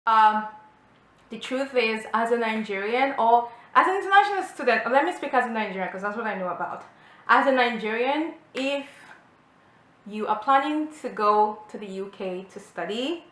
Um, the truth is, as a Nigerian or as an international student, or let me speak as a Nigerian because that's what I know about. As a Nigerian, if you are planning to go to the UK to study,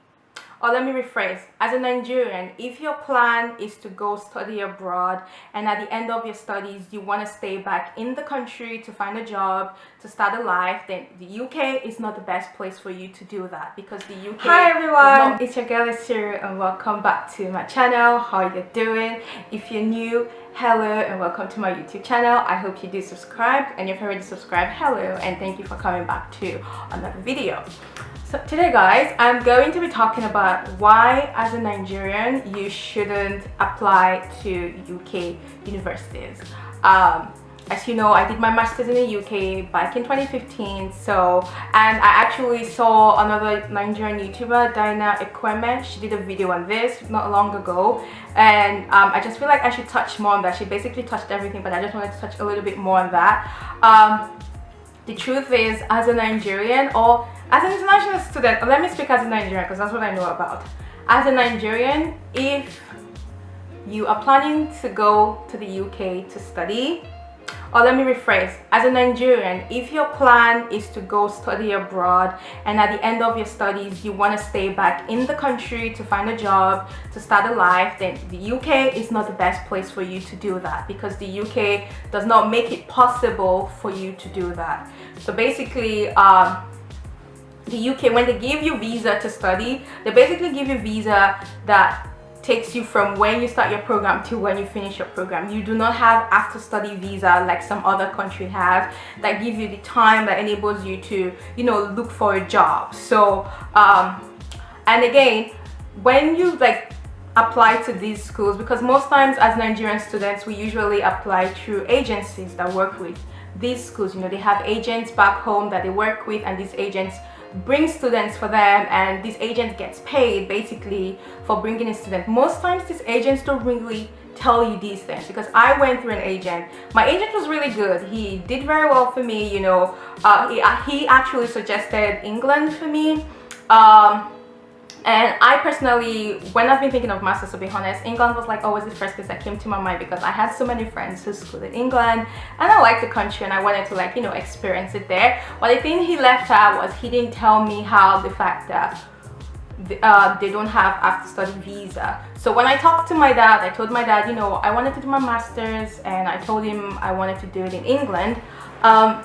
or let me rephrase, as a Nigerian, if your plan is to go study abroad and at the end of your studies you want to stay back in the country to find a job, to start a life, then the UK is not the best place for you to do that, because the UK... Hi everyone, it's your girl Esiri and welcome back to my channel. How you doing? If you're new, hello and welcome to my YouTube channel. I hope you do subscribe, and if you already subscribed, hello and thank you for coming back to another video. So today guys, I'm going to be talking about why as a Nigerian you shouldn't apply to UK universities. As you know, I did my master's in the UK back in 2015, and I actually saw another Nigerian YouTuber, Dyna Ekwueme. She did a video on this not long ago, and I just feel like I should touch more on that. She basically touched everything, but I just wanted to touch a little bit more on that. The truth is, as a Nigerian or as an international student, or let me speak as a Nigerian because that's what I know about. As a Nigerian, if you are planning to go to the UK to study, or let me rephrase, as a Nigerian, if your plan is to go study abroad and at the end of your studies you want to stay back in the country to find a job, to start a life, then the UK is not the best place for you to do that, because the UK does not make it possible for you to do that. So basically, the UK, when they give you visa to study, they basically give you visa that takes you from when you start your program to when you finish your program. You do not have after study visa like some other countries have that give you the time that enables you to, you know, look for a job. So and again, when you like apply to these schools, because most times as Nigerian students we usually apply through agencies that work with these schools. You know, they have agents back home that they work with, and these agents bring students for them, and this agent gets paid basically for bringing a student. Most times these agents don't really tell you these things, because I went through an agent. My agent was really good. He did very well for me, you know. He actually suggested England for me, and I personally, when I've been thinking of masters, to be honest, England was like always the first place that came to my mind, because I had so many friends who schooled in England and I liked the country and I wanted to, like, you know, experience it there. But the thing he left out was he didn't tell me how the fact that they don't have after study visa. So when I talked to my dad, I told my dad, you know, I wanted to do my masters, and I told him I wanted to do it in England. I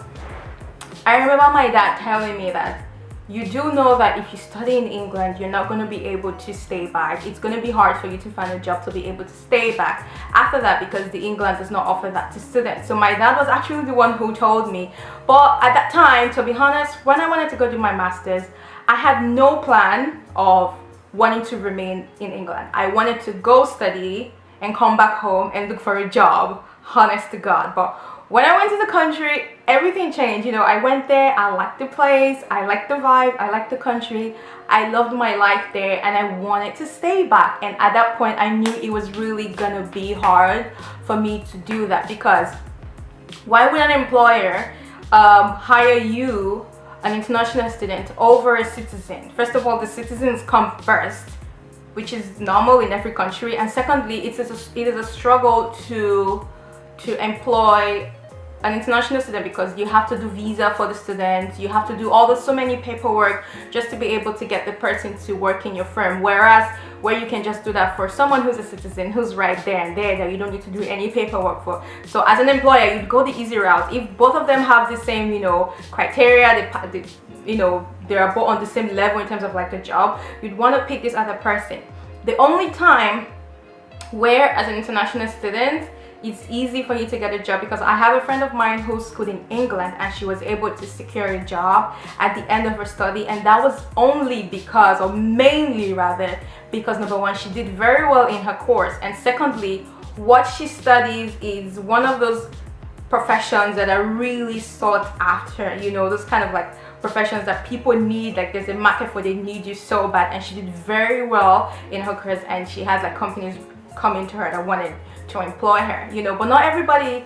remember my dad telling me that you do know that if you study in England, you're not going to be able to stay back. It's going to be hard for you to find a job to be able to stay back after that, because the England does not offer that to students. So my dad was actually the one who told me. But at that time, to be honest, when I wanted to go do my masters, I had no plan of wanting to remain in England. I wanted to go study and come back home and look for a job, honest to God. But when I went to the country, everything changed. You know, I went there, I liked the place, I liked the vibe, I liked the country, I loved my life there, and I wanted to stay back. And at that point, I knew it was really gonna be hard for me to do that, because why would an employer hire you, an international student, over a citizen? First of all, the citizens come first, which is normal in every country, and secondly, it is a struggle to employ an international student, because you have to do visa for the student, you have to do so many paperwork just to be able to get the person to work in your firm, whereas where you can just do that for someone who's a citizen, who's right there and there, that you don't need to do any paperwork for. So as an employer, you'd go the easy route. If both of them have the same, you know, criteria, they you know, they are both on the same level in terms of like the job, you'd want to pick this other person. The only time where as an international student it's easy for you to get a job, because I have a friend of mine who schooled in England and she was able to secure a job at the end of her study, and that was only because, or mainly rather, because number one, she did very well in her course, and secondly, what she studies is one of those professions that are really sought after, you know, those kind of like professions that people need, like there's a market for, they need you so bad, and she did very well in her course, and she has like companies coming to her that wanted to employ her, you know. But not everybody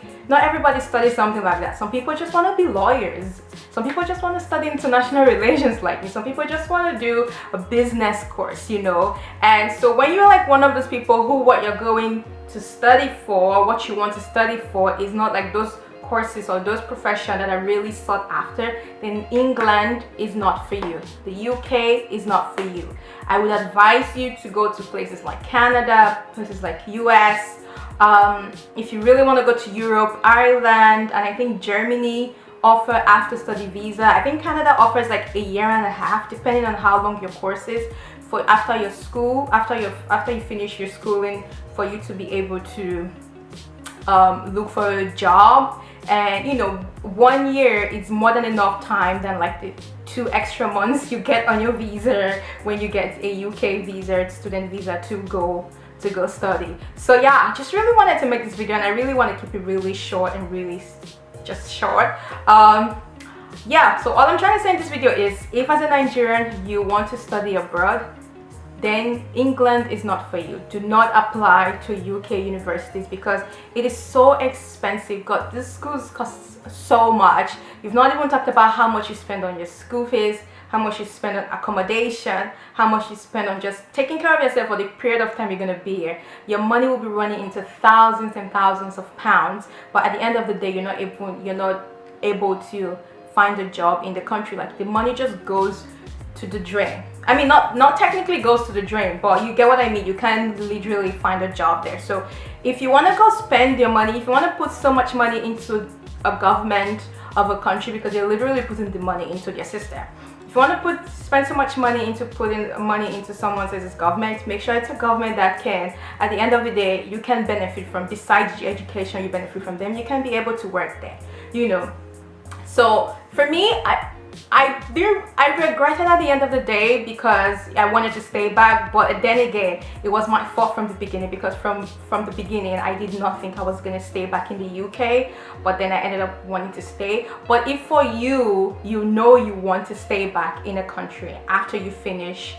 studies something like that. Some people just want to be lawyers. Some people just want to study international relations like me. Some people just want to do a business course, you know. And so when you're like one of those people who what you're going to study for, what you want to study for is not like those courses or those professions that are really sought after, then England is not for you. The UK is not for you. I would advise you to go to places like Canada, places like US. If you really want to go to Europe, Ireland, and I think Germany offer after study visa. I think Canada offers like a year and a half, depending on how long your course is, for after your school, after you finish your schooling, for you to be able to look for a job. And you know, 1 year is more than enough time than like the 2 extra months you get on your visa when you get a UK visa, student visa, to go study. So yeah, I just really wanted to make this video, and I really want to keep it really short and really just short. Yeah, so all I'm trying to say in this video is, if as a Nigerian you want to study abroad, then England is not for you. Do not apply to UK universities because it is so expensive. God, these schools cost so much. You've not even talked about how much you spend on your school fees, how much you spend on accommodation, how much you spend on just taking care of yourself for the period of time you're going to be here. Your money will be running into thousands and thousands of pounds, but at the end of the day, you're not able to find a job in the country. Like, the money just goes to the drain. I mean, not technically goes to the drain, but you get what I mean. You can literally find a job there. So if you want to go spend your money, if you want to put so much money into a government of a country, because you're literally putting the money into their system. If you want to spend so much money into putting money into someone else's government, make sure it's a government that can, at the end of the day, you can benefit from. Besides the education you benefit from them, you can be able to work there, you know. So for me, I regretted at the end of the day because I wanted to stay back, but then again, it was my fault from the beginning, because from the beginning I did not think I was going to stay back in the UK, but then I ended up wanting to stay. But if for you, you know you want to stay back in a country after you finish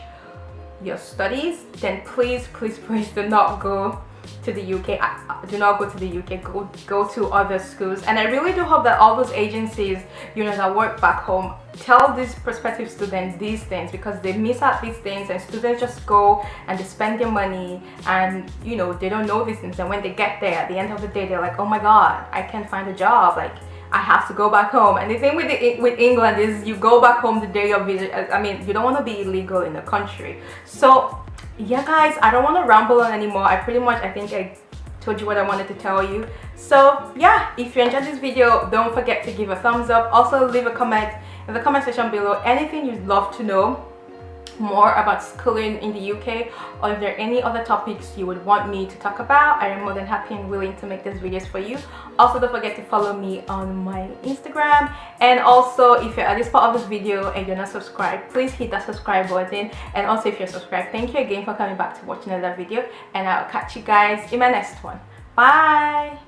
your studies, then please do not go to the UK. Do not go to the UK. Go to other schools. And I really do hope that all those agencies, you know, that work back home, tell these prospective students these things, because they miss out these things, and students just go and they spend their money, and you know, they don't know these things. And when they get there, at the end of the day, they're like, oh my god, I can't find a job, like I have to go back home. And the thing with England is, you go back home the day of visit. I mean, you don't want to be illegal in the country. So yeah guys, I don't want to ramble on anymore. I think I told you what I wanted to tell you. So yeah, if you enjoyed this video, don't forget to give a thumbs up. Also leave a comment in the comment section below, anything you'd love to know more about schooling in the UK, or if there are any other topics you would want me to talk about. I am more than happy and willing to make these videos for you. Also, don't forget to follow me on my Instagram, and also if you're at this part of this video and you're not subscribed, please hit that subscribe button. And also, if you're subscribed, thank you again for coming back to watch another video, and I'll catch you guys in my next one. Bye.